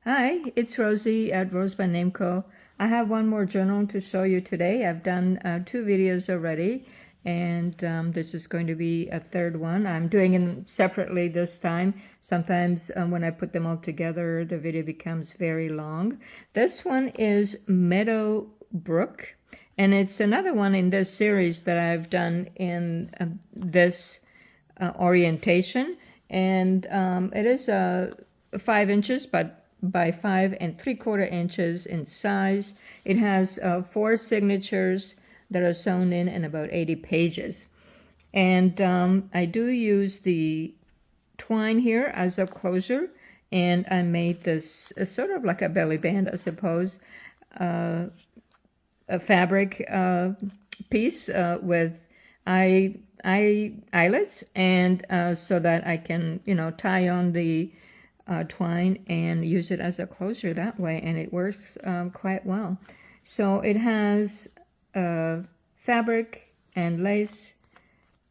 Hi, it's Rosie at RoseByNameCo. I have one more journal to show you today. I've done 2 videos already, and this is going to be a third one. I'm doing them separately this time. Sometimes when I put them all together, the video becomes very long. This one is Meadow Brook, and it's another one in this series that I've done in this orientation. And it is 5 inches, but by 5 3/4 inches in size. It has 4 signatures that are sewn in and about 80 pages. And I do use the twine here as a closure, and I made this sort of like a belly band, I suppose, a fabric piece with eyelets, and so that I can, tie on the twine and use it as a closure that way, and it works quite well. So it has fabric and lace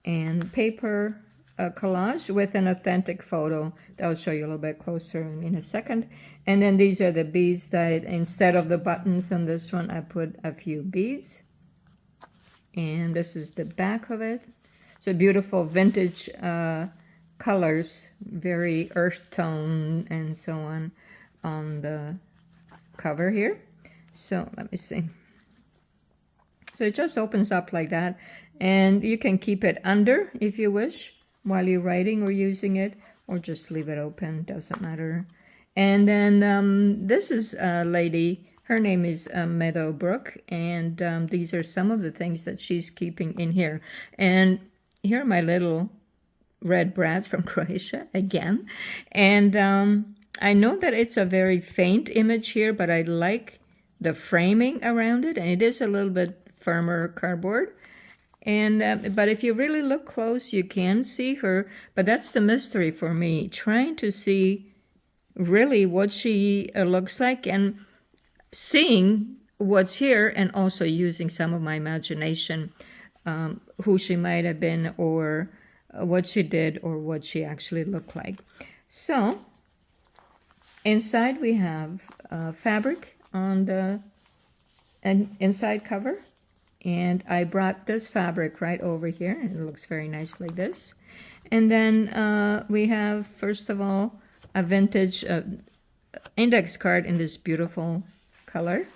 and paper collage with an authentic photo that I'll show you a little bit closer in a second. And then these are the beads that instead of the buttons on this one, I put a few beads. And this is the back of it. So beautiful vintage colors, very earth tone and so on the cover here. So let me see. So it just opens up like that, and you can keep it under if you wish while you're writing or using it, or just leave it open, doesn't matter. And then this is a lady, her name is Meadow Brook, and these are some of the things that she's keeping in here. And here are my little red brads from Croatia again. And I know that it's a very faint image here, but I like the framing around it, and it is a little bit firmer cardboard. And but if you really look close, you can see her. But that's the mystery for me, trying to see really what she looks like, and seeing what's here, and also using some of my imagination, who she might have been, or what she did, or what she actually looked like. So inside we have fabric on the inside cover, and I brought this fabric right over here, and it looks very nice like this. And then we have, first of all, a vintage index card in this beautiful color,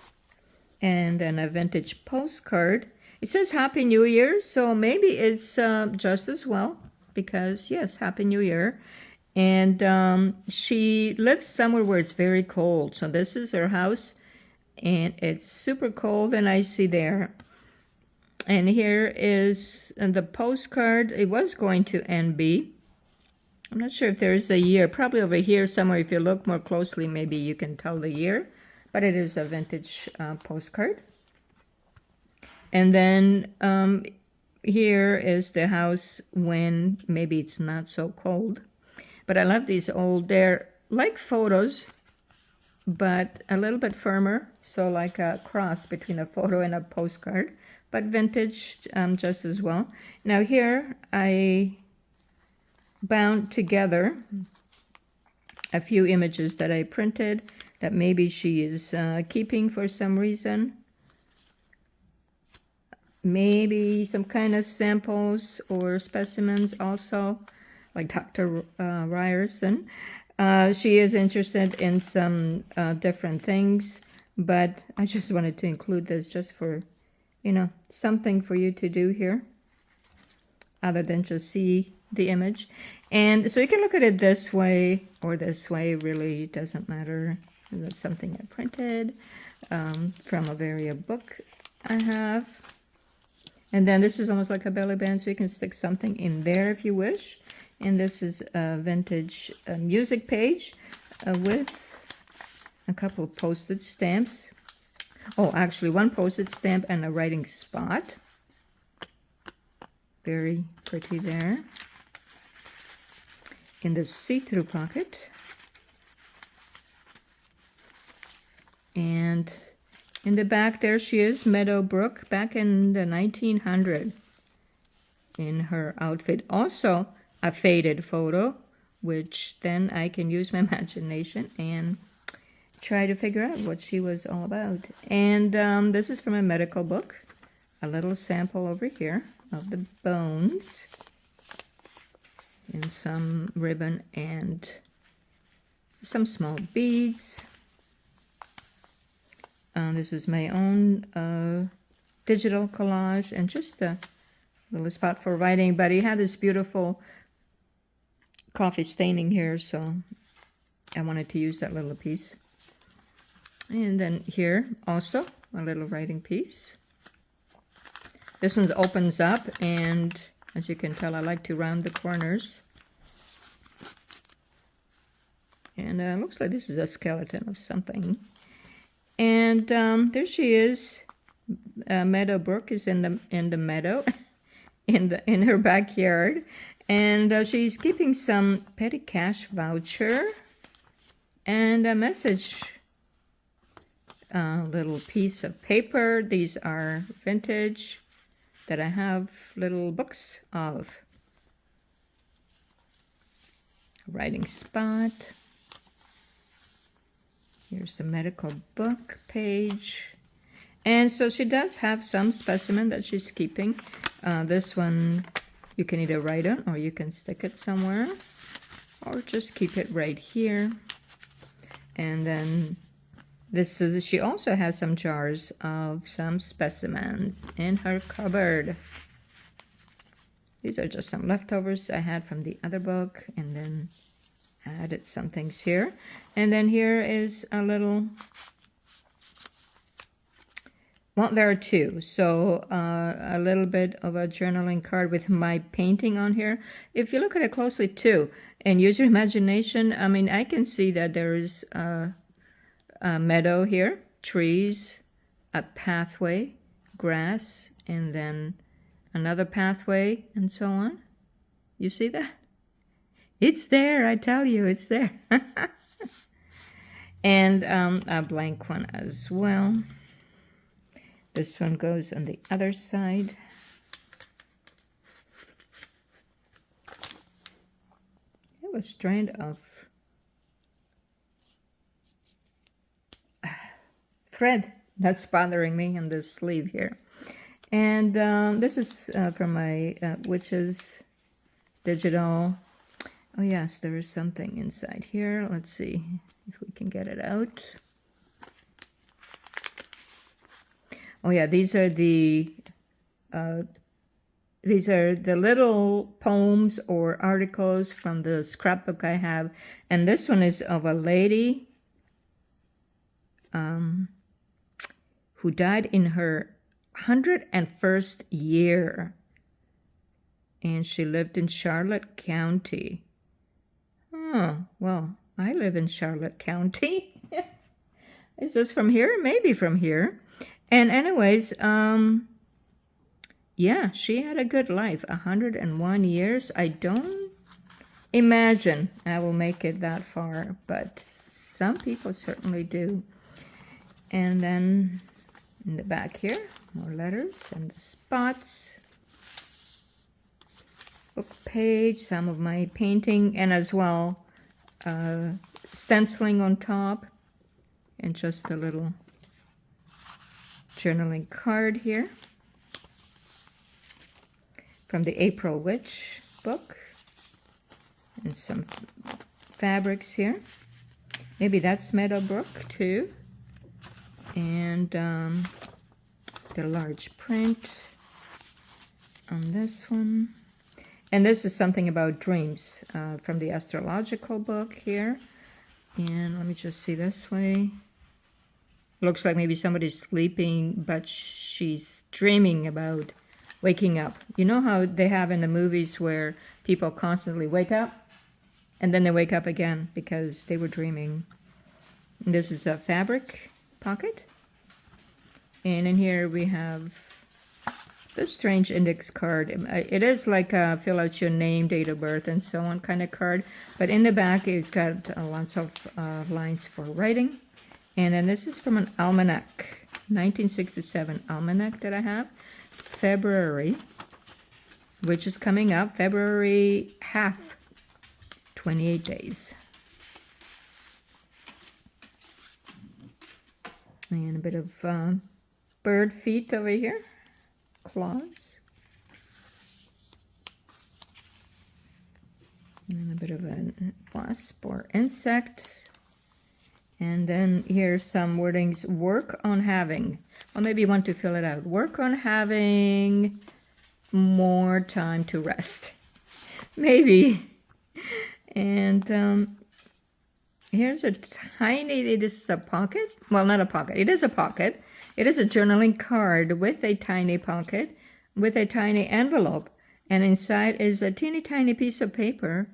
and then a vintage postcard. It says Happy New Year, so maybe it's just as well, because yes, Happy New Year. And she lives somewhere where it's very cold. So this is her house, and it's super cold and icy there. And here is the postcard. It was going to NB. I'm not sure if there is a year. Probably over here somewhere. If you look more closely, maybe you can tell the year. But it is a vintage postcard. And then here is the house when maybe it's not so cold. But I love these old, they're like photos, but a little bit firmer. So like a cross between a photo and a postcard, but vintage just as well. Now here I bound together a few images that I printed that maybe she is keeping for some reason. Maybe some kind of samples or specimens also, like Dr. Ryerson. She is interested in some different things, but I just wanted to include this just for, something for you to do here, other than just see the image. And so you can look at it this way or this way, really doesn't matter. That's something I printed from a book I have. And then this is almost like a belly band, so you can stick something in there if you wish. And this is a vintage music page with a couple of postage stamps. Oh, actually one postage stamp and a writing spot. Very pretty there. In the see-through pocket. And in the back there she is, Meadow Brook, back in the 1900s in her outfit. Also a faded photo, which then I can use my imagination and try to figure out what she was all about. And this is from a medical book. A little sample over here of the bones. And some ribbon and some small beads. This is my own digital collage and just a little spot for writing. But he had this beautiful coffee staining here, so I wanted to use that little piece. And then here also a little writing piece. This one opens up, and as you can tell, I like to round the corners. And it looks like this is a skeleton of something. And there she is. Meadow Brook is in the meadow, in her backyard, and she's keeping some petty cash voucher and a message. Little piece of paper. These are vintage that I have little books of. Writing spot. Here's the medical book page. And so she does have some specimen that she's keeping. This one you can either write on or you can stick it somewhere. Or just keep it right here. And then this is, she also has some jars of some specimens in her cupboard. These are just some leftovers I had from the other book, and then added some things here. And then here is a little, well, there are two. So a little bit of a journaling card with my painting on here. If you look at it closely too, and use your imagination, I mean, I can see that there is a meadow here, trees, a pathway, grass, and then another pathway, and so on. You see that? It's there, I tell you, it's there. And a blank one as well. This one goes on the other side. It was strand of thread that's bothering me on this sleeve here. And this is from my Witches digital. Oh yes, there is something inside here. Let's see if we can get it out. Oh yeah, these are the little poems or articles from the scrapbook I have. And this one is of a lady who died in her 101st year. And she lived in Charlotte County. Oh, well, I live in Charlotte County. Is this from here? Maybe from here. And anyways, yeah, she had a good life. 101 years. I don't imagine I will make it that far, but some people certainly do. And then in the back here, more letters and the spots. Book page, some of my painting, and as well stenciling on top, and just a little journaling card here from the April Witch book, and some fabrics here. Maybe that's Meadow Brook too. And the large print on this one. And this is something about dreams from the astrological book here. And let me just see this way. Looks like maybe somebody's sleeping, but she's dreaming about waking up. You know how they have in the movies where people constantly wake up and then they wake up again because they were dreaming. And this is a fabric pocket. And in here we have this strange index card. It is like a fill out your name, date of birth, and so on kind of card. But in the back, it's got lots of lines for writing. And then this is from an almanac, 1967 almanac that I have. February, which is coming up, February half, 28 days. And a bit of bird feet over here, claws. And a bit of a wasp or insect. And then here's some wordings. Work on having, or maybe you want to fill it out. Work on having more time to rest. Maybe. And here's a tiny, this is a pocket. Well, not a pocket. It is a pocket. It is a journaling card with a tiny pocket, with a tiny envelope. And inside is a teeny tiny piece of paper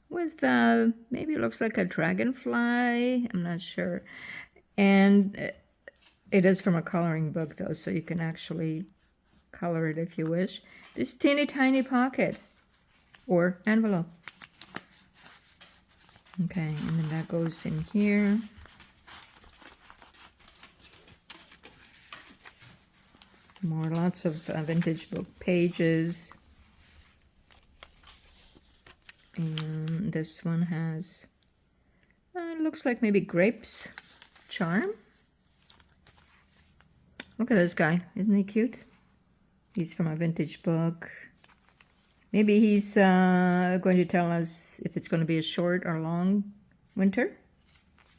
with maybe it looks like a dragonfly. I'm not sure. And it is from a coloring book, though, so you can actually color it if you wish. This teeny tiny pocket or envelope. Okay, and then that goes in here. More lots of vintage book pages. And this one has, it looks like maybe grapes charm. Look at this guy, isn't he cute? He's from a vintage book. Maybe he's going to tell us if it's going to be a short or long winter.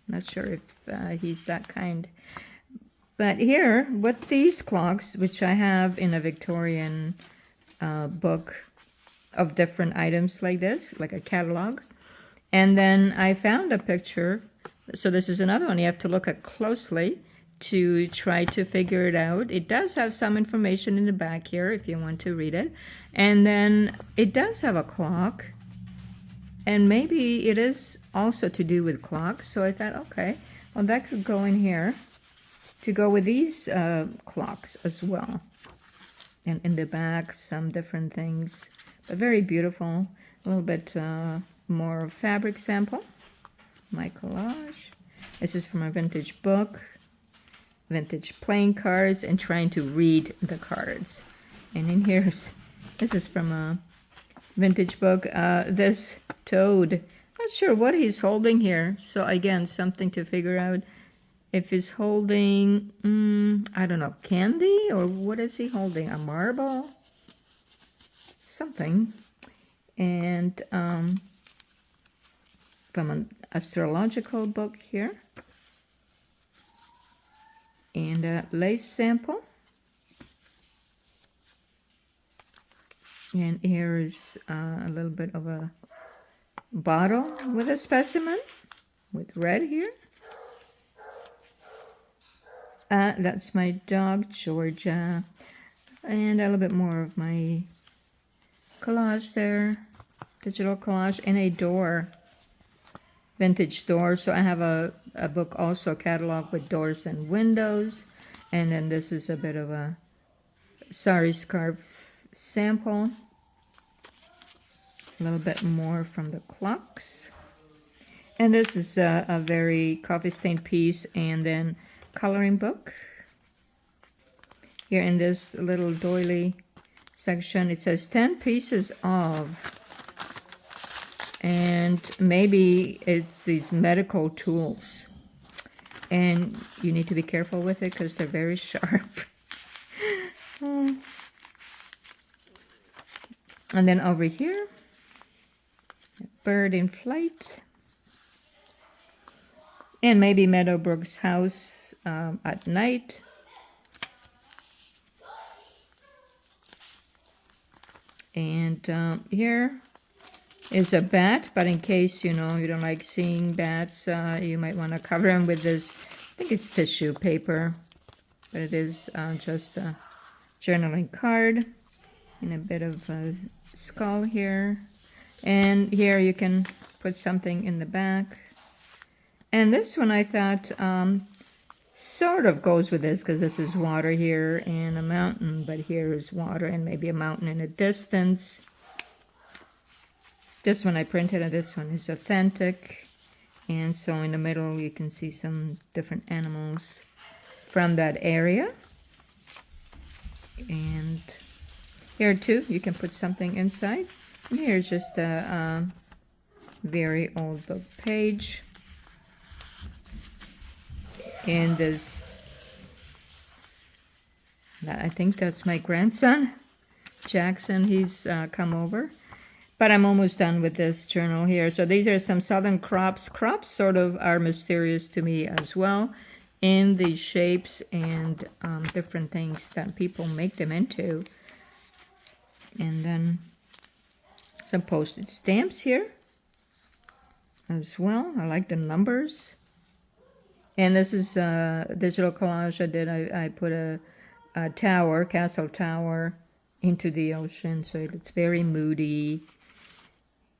Not sure if he's that kind. But here, with these clocks, which I have in a Victorian book of different items like this, like a catalog. And then I found a picture. So this is another one you have to look at closely to try to figure it out. It does have some information in the back here if you want to read it. And then it does have a clock. And maybe it is also to do with clocks. So I thought, okay, well, that could go in here to go with these clocks as well. And in the back, some different things. But very beautiful. A little bit more fabric sample. My collage. This is from a vintage book. Vintage playing cards and trying to read the cards. And in here, this is from a vintage book. This toad. Not sure what he's holding here. So again, something to figure out. If he's holding, I don't know, candy? Or what is he holding? A marble? Something. And from an astrological book here. And a lace sample. And here is a little bit of a bottle with a specimen with red here. That's my dog, Georgia. And a little bit more of my collage there. Digital collage and a door. Vintage door. So I have a book also, catalog with doors and windows. And then this is a bit of a sari scarf sample. A little bit more from the clocks. And this is a very coffee stained piece and then coloring book. Here in this little doily section, it says 10 pieces of, and maybe it's these medical tools. And you need to be careful with it because they're very sharp. And then over here, a bird in flight. And maybe Meadow Brook's house at night. And here is a bat, but in case, you know, you don't like seeing bats, you might want to cover them with this, I think it's tissue paper, but it is just a journaling card. And a bit of a skull here. And here you can put something in the back. And this one I thought sort of goes with this because this is water here and a mountain, but here is water and maybe a mountain in the distance. This one I printed and this one is authentic. And so in the middle you can see some different animals from that area. And here too, you can put something inside. And here's just a very old book page. And this I think that's my grandson, Jackson. He's come over. But I'm almost done with this journal here. So these are some southern crops. Crops sort of are mysterious to me as well, in these shapes and different things that people make them into. And then some postage stamps here as well. I like the numbers. And this is a digital collage I did. I put a tower, castle tower, into the ocean, so it's very moody.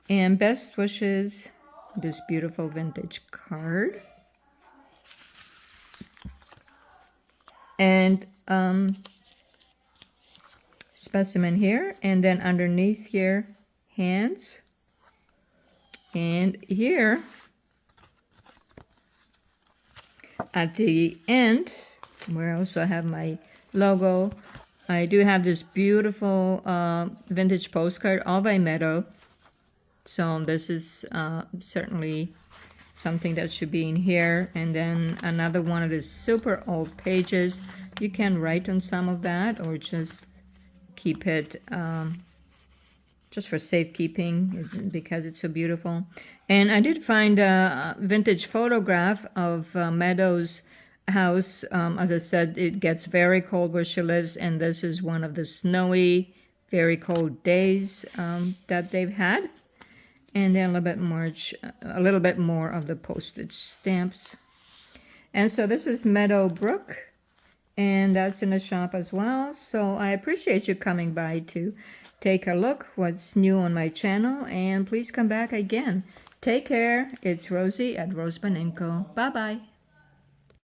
And best wishes, this beautiful vintage card. And specimen here, and then underneath here, hands. And here, at the end, where I also have my logo, I do have this beautiful vintage postcard, all by Meadow. So this is certainly something that should be in here. And then another one of the super old pages. You can write on some of that or just keep it just for safekeeping because it's so beautiful. And I did find a vintage photograph of Meadow's house. As I said, it gets very cold where she lives, and this is one of the snowy, very cold days that they've had. And then a little bit more of the postage stamps. And so this is Meadow Brook, and that's in the shop as well. So I appreciate you coming by to take a look what's new on my channel, and please come back again. Take care. It's Rosie at RoseByNameCo. Bye-bye.